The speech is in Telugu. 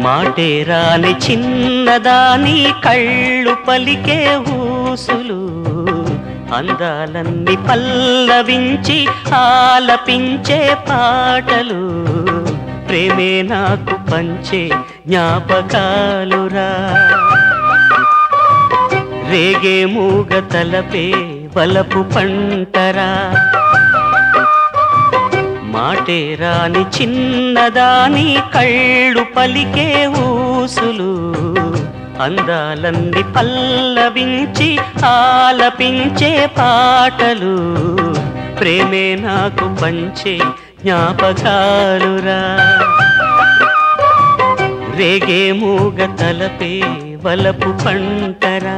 మాటే రాని చిన్నదాని కళ్ళు పలికే ఊసులు అందాలన్నీ పల్లవించి ఆలపించే పాటలు ప్రేమే నాకు పంచే జ్ఞాపకాలురా రేగే మూగ తలపే వలపు పంటరా మాటే రాని చిన్నదాని కళ్ళు పలికే ఊసులు అందాలన్నీ పల్లవించి ఆలపించే పాటలు ప్రేమే నాకు పంచే జ్ఞాపకాలురా రేగే మూగ తలపే వలపు పంటరా